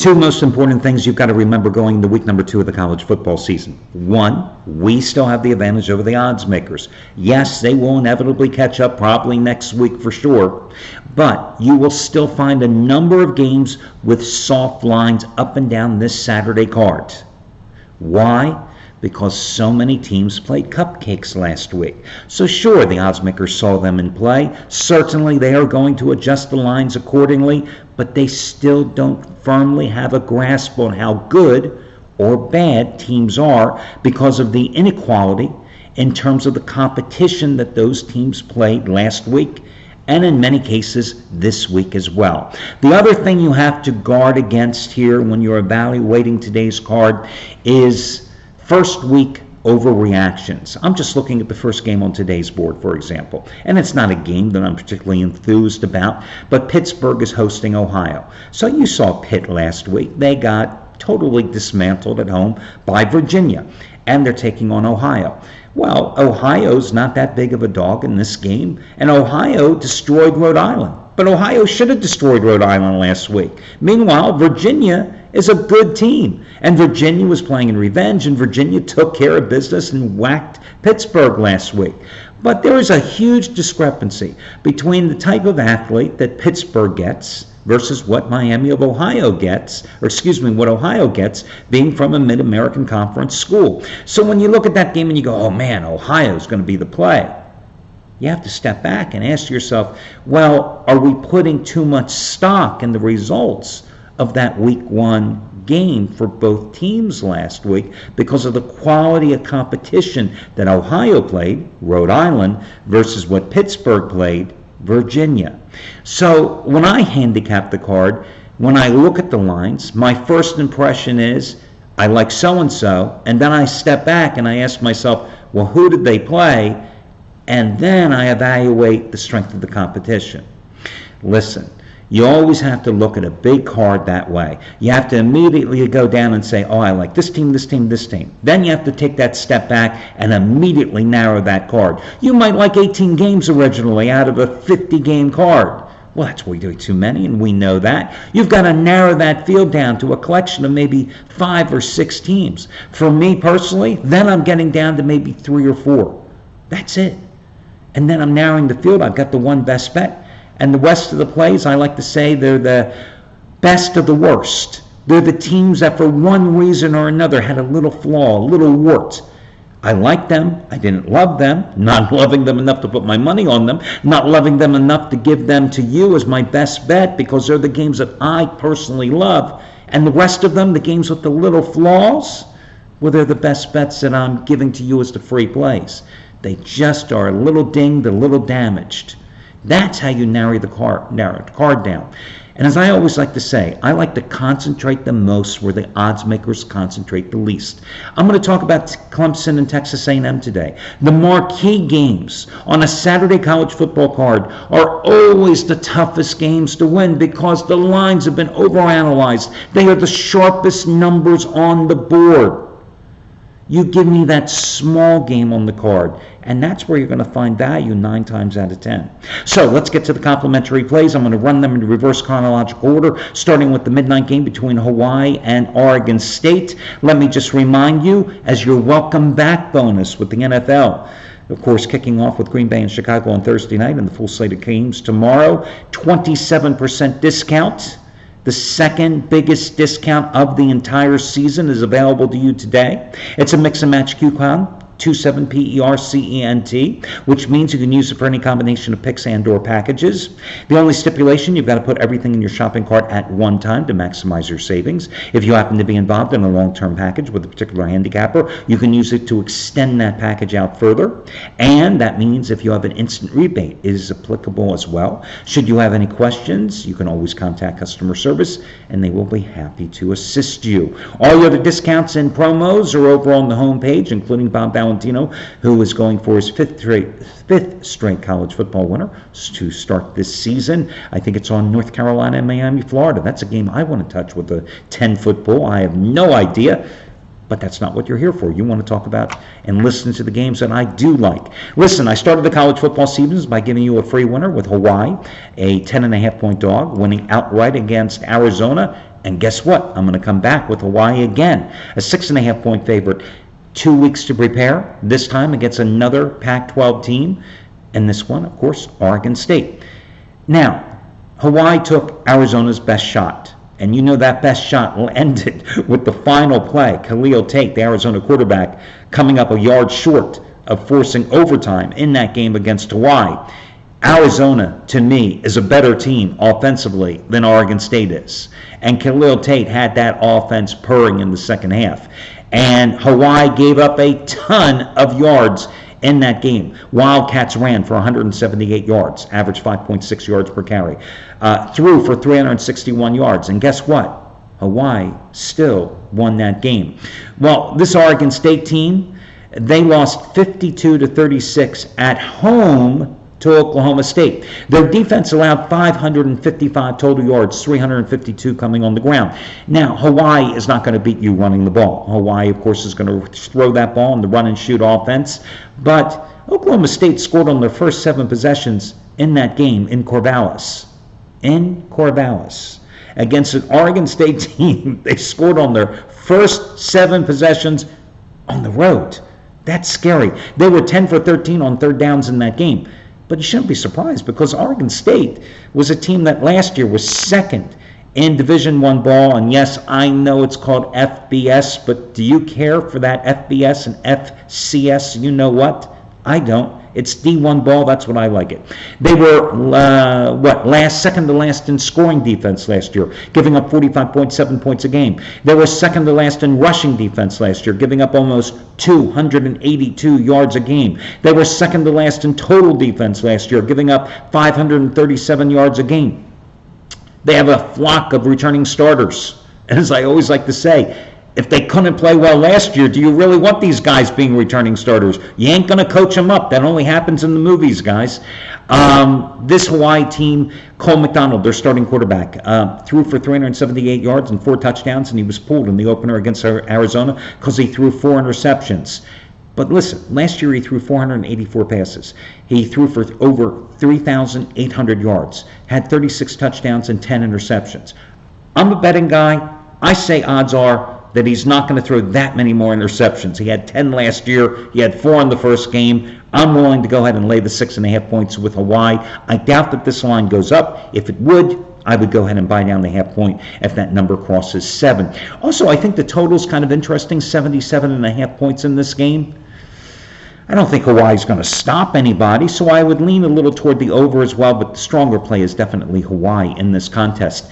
Two most important things you've got to remember going into week number 2 of the college football season. One, we still have the advantage over the odds makers. Yes, they will inevitably catch up probably next week for sure, but you will still find a number of games with soft lines up and down this Saturday card. Why? Because so many teams played cupcakes last week. So sure, the odds makers saw them in play. Certainly they are going to adjust the lines accordingly, but they still don't firmly have a grasp on how good or bad teams are because of the inequality in terms of the competition that those teams played last week, and in many cases this week as well. The other thing you have to guard against here when you're evaluating today's card is first week overreactions. I'm just looking at the first game on today's board, for example, and it's not a game that I'm particularly enthused about, but Pittsburgh is hosting Ohio. So you saw Pitt last week. They got totally dismantled at home by Virginia, and they're taking on Ohio. Well, Ohio's not that big of a dog in this game, and Ohio destroyed Rhode Island. But Ohio should have destroyed Rhode Island last week. Meanwhile, Virginia is a good team, and Virginia was playing in revenge, and Virginia took care of business and whacked Pittsburgh last week. But there is a huge discrepancy between the type of athlete that Pittsburgh gets versus what Miami of Ohio gets, what Ohio gets being from a Mid-American Conference school. So when you look at that game and you go, oh man, Ohio's going to be the play, you have to step back and ask yourself, well, are we putting too much stock in the results of that week 1 game for both teams last week because of the quality of competition that Ohio played, Rhode Island, versus what Pittsburgh played, Virginia? So when I handicap the card, when I look at the lines, my first impression is I like so-and-so, and then I step back and I ask myself, well, who did they play? And then I evaluate the strength of the competition. Listen, you always have to look at a big card that way. You have to immediately go down and say, oh, I like this team, this team, this team. Then you have to take that step back and immediately narrow that card. You might like 18 games originally out of a 50-game card. Well, that's way too many, and we know that. You've got to narrow that field down to a collection of maybe 5 or 6 teams. For me personally, then I'm getting down to maybe 3 or 4. That's it. And then I'm narrowing the field. I've got the one best bet. And the rest of the plays, I like to say they're the best of the worst. They're the teams that for one reason or another had a little flaw, a little wart. I like them. I didn't love them. Not loving them enough to put my money on them. Not loving them enough to give them to you as my best bet because they're the games that I personally love. And the rest of them, the games with the little flaws, well, they're the best bets that I'm giving to you as the free plays. They just are a little dinged, a little damaged. That's how you narrow the card down. And as I always like to say, I like to concentrate the most where the odds makers concentrate the least. I'm going to talk about Clemson and Texas A&M today. The marquee games on a Saturday college football card are always the toughest games to win because the lines have been overanalyzed. They are the sharpest numbers on the board. You give me that small game on the card, and that's where you're going to find value 9 times out of 10. So let's get to the complimentary plays. I'm going to run them in reverse chronological order, starting with the midnight game between Hawaii and Oregon State. Let me just remind you, as your welcome back bonus with the NFL, of course, kicking off with Green Bay and Chicago on Thursday night and the full slate of games tomorrow, 27% discount. The second biggest discount of the entire season is available to you today. It's a mix and match coupon, 27PERCENT, which means you can use it for any combination of picks and or packages. The only stipulation, you've got to put everything in your shopping cart at one time to maximize your savings. If you happen to be involved in a long-term package with a particular handicapper, you can use it to extend that package out further. And that means if you have an instant rebate, it is applicable as well. Should you have any questions, you can always contact customer service and they will be happy to assist you. All your other discounts and promos are over on the homepage, including Bob Valentino, who is going for his fifth straight college football winner to start this season. I think it's on North Carolina and Miami, Florida. That's a game I want to touch with a 10-foot pole. I have no idea, But that's not what you're here for. You want to talk about and listen to the games that I do like. Listen, I started the college football seasons by giving you a free winner with Hawaii, a 10.5-point dog, winning outright against Arizona. And guess what? I'm going to come back with Hawaii again, a 6.5-point favorite. 2 weeks to prepare, this time against another Pac-12 team. And this one, of course, Oregon State. Now, Hawaii took Arizona's best shot. And you know that best shot ended with the final play. Khalil Tate, the Arizona quarterback, coming up a yard short of forcing overtime in that game against Hawaii. Arizona, to me, is a better team offensively than Oregon State is. And Khalil Tate had that offense purring in the second half. And Hawaii gave up a ton of yards in that game. Wildcats ran for 178 yards, average 5.6 yards per carry, threw for 361 yards. And guess what? Hawaii still won that game. Well, this Oregon State team, they lost 52-36 at home to Oklahoma State. Their defense allowed 555 total yards, 352 coming on the ground. Now, Hawaii is not going to beat you running the ball. Hawaii, of course, is going to throw that ball in the run-and-shoot offense. But Oklahoma State scored on their first 7 possessions in that game in Corvallis. In Corvallis. Against an Oregon State team, they scored on their first 7 possessions on the road. That's scary. They were 10 for 13 on third downs in that game. But you shouldn't be surprised because Oregon State was a team that last year was second in Division I ball. And yes, I know it's called FBS, but do you care for that FBS and FCS? You know what? I don't. It's D1 ball. That's what I like it. They were, second to last in scoring defense last year, giving up 45.7 points a game. They were second to last in rushing defense last year, giving up almost 282 yards a game. They were second to last in total defense last year, giving up 537 yards a game. They have a flock of returning starters. As I always like to say, if they couldn't play well last year, do you really want these guys being returning starters? You ain't going to coach them up. That only happens in the movies, guys. This Hawaii team, Cole McDonald, their starting quarterback, threw for 378 yards and 4 touchdowns, and he was pulled in the opener against Arizona because he threw 4 interceptions. But listen, last year he threw 484 passes. He threw for over 3,800 yards, had 36 touchdowns and 10 interceptions. I'm a betting guy. I say odds are that he's not going to throw that many more interceptions. He had 10 last year. He had 4 in the first game. I'm willing to go ahead and lay the 6.5 points with Hawaii. I doubt that this line goes up. If it would, I would go ahead and buy down the half point if that number crosses 7. Also, I think the total's kind of interesting, 77.5 points in this game. I don't think Hawaii's going to stop anybody, so I would lean a little toward the over as well, but the stronger play is definitely Hawaii in this contest.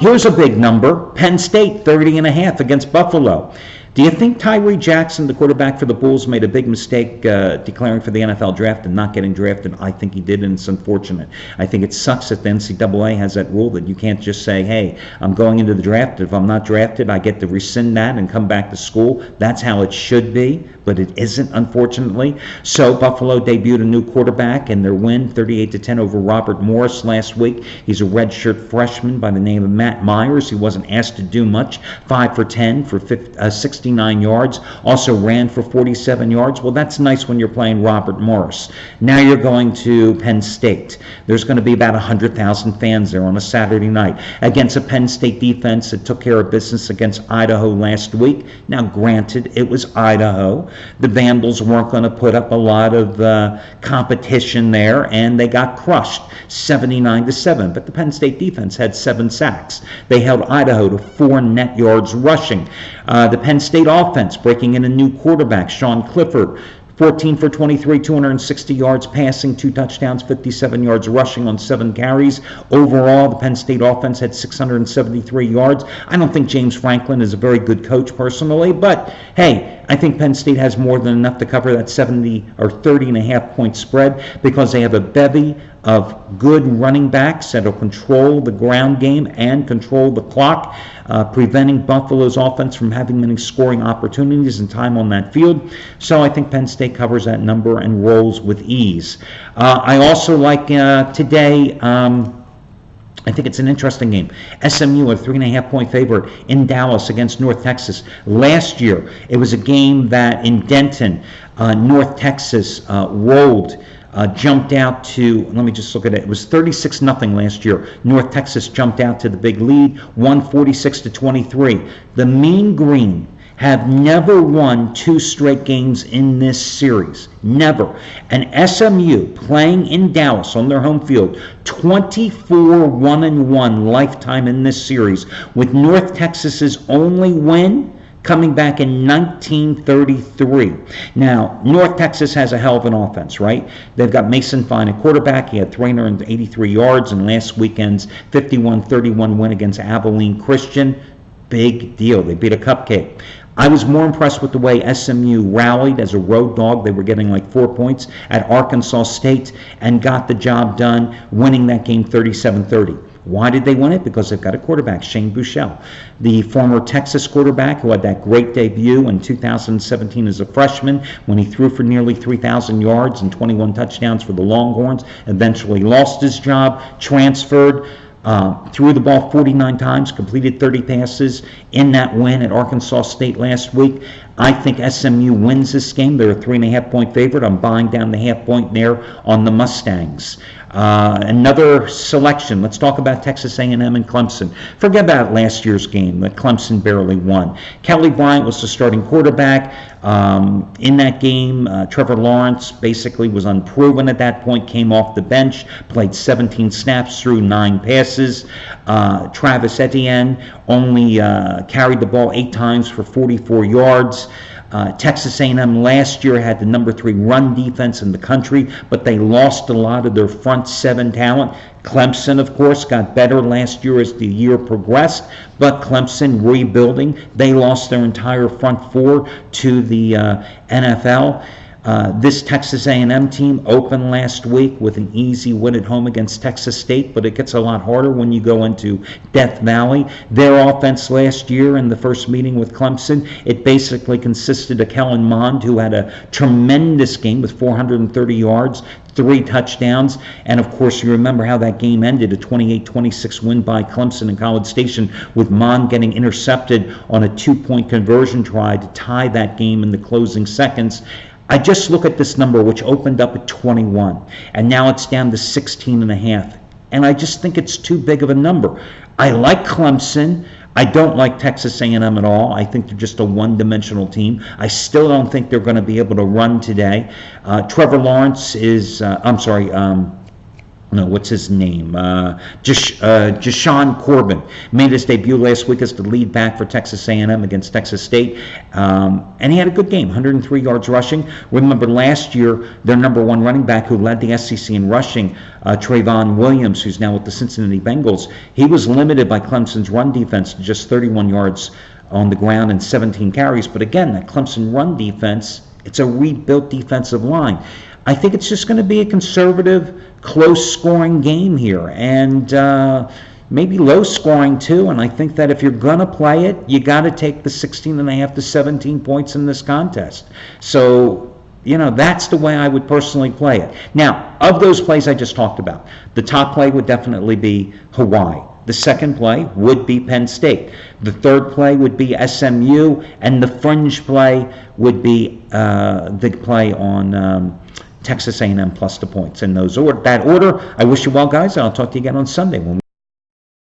Here's a big number. Penn State, 30.5 against Buffalo. Do you think Tyree Jackson, the quarterback for the Bulls, made a big mistake declaring for the NFL draft and not getting drafted? I think he did, and it's unfortunate. I think it sucks that the NCAA has that rule that you can't just say, hey, I'm going into the draft. If I'm not drafted, I get to rescind that and come back to school. That's how it should be, but it isn't, unfortunately. So Buffalo debuted a new quarterback in their win, 38-10 over Robert Morris last week. He's a redshirt freshman by the name of Matt Myers. He wasn't asked to do much, 5 for 10 for 69 yards, also ran for 47 yards. Well, that's nice when you're playing Robert Morris. Now you're going to Penn State. There's going to be about 100,000 fans there on a Saturday night against a Penn State defense that took care of business against Idaho last week. Now, granted, it was Idaho. The Vandals weren't going to put up a lot of competition there, and they got crushed 79-7. But the Penn State defense had 7 sacks. They held Idaho to 4 net yards rushing. The Penn State offense breaking in a new quarterback, Sean Clifford, 14 for 23, 260 yards passing, 2 touchdowns, 57 yards rushing on 7 carries. Overall, the Penn State offense had 673 yards. I don't think James Franklin is a very good coach personally, but hey, I think Penn State has more than enough to cover that 70 or 30.5 point spread because they have a bevy of good running backs that will control the ground game and control the clock, preventing Buffalo's offense from having many scoring opportunities and time on that field. So I think Penn State covers that number and rolls with ease. I also like today I think it's an interesting game. SMU, a 3.5-point favorite in Dallas against North Texas. Last year, it was a game that in Denton, North Texas rolled, jumped out to, let me just look at it. It was 36-0 last year. North Texas jumped out to the big lead, won 46-23. The Mean Green have never won 2 straight games in this series. Never. And SMU playing in Dallas on their home field, 24-1-1 lifetime in this series, with North Texas's only win coming back in 1933. Now, North Texas has a hell of an offense, right? They've got Mason Fine at quarterback. He had 383 yards in last weekend's 51-31 win against Abilene Christian. Big deal. They beat a cupcake. I was more impressed with the way SMU rallied as a road dog. They were getting like 4 points at Arkansas State and got the job done, winning that game 37-30. Why did they win it? Because they've got a quarterback, Shane Buechele, the former Texas quarterback who had that great debut in 2017 as a freshman when he threw for nearly 3,000 yards and 21 touchdowns for the Longhorns, eventually lost his job, transferred, threw the ball 49 times, completed 30 passes in that win at Arkansas State last week. I think SMU wins this game. They're a 3.5-point favorite. I'm buying down the half-point there on the Mustangs. Another selection. Let's talk about Texas A&M and Clemson. Forget about last year's game that Clemson barely won. Kelly Bryant was the starting quarterback. In that game, Trevor Lawrence basically was unproven at that point, came off the bench, played 17 snaps, threw 9 passes. Travis Etienne only carried the ball 8 times for 44 yards. Texas A&M last year had the number 3 run defense in the country, but they lost a lot of their front 7 talent. Clemson, of course, got better last year as the year progressed, but Clemson rebuilding. They lost their entire front 4 to the NFL. This Texas A&M team opened last week with an easy win at home against Texas State, but it gets a lot harder when you go into Death Valley. Their offense last year in the first meeting with Clemson, it basically consisted of Kellen Mond, who had a tremendous game with 430 yards, 3 touchdowns, and of course you remember how that game ended, a 28-26 win by Clemson in College Station, with Mond getting intercepted on a 2-point conversion try to tie that game in the closing seconds. I just look at this number, which opened up at 21, and now it's down to 16.5, and I just think it's too big of a number. I like Clemson. I don't like Texas A&M at all. I think they're just a one-dimensional team. I still don't think they're going to be able to run today. Trevor Lawrence is, what's his name? Jashawn Corbin made his debut last week as the lead back for Texas A&M against Texas State, and he had a good game, 103 yards rushing. Remember last year, their number 1 running back who led the SEC in rushing, Trayvon Williams, who's now with the Cincinnati Bengals, he was limited by Clemson's run defense to just 31 yards on the ground and 17 carries. But again, that Clemson run defense, it's a rebuilt defensive line. I think it's just going to be a conservative, close-scoring game here, and maybe low-scoring too. And I think that if you're going to play it, you got to take the 16.5 to 17 points in this contest. So, that's the way I would personally play it. Now, of those plays I just talked about, the top play would definitely be Hawaii. The second play would be Penn State. The third play would be SMU, and the fringe play would be the play on Texas A&M plus the points in that order. I wish you well, guys. I'll talk to you again on Sunday when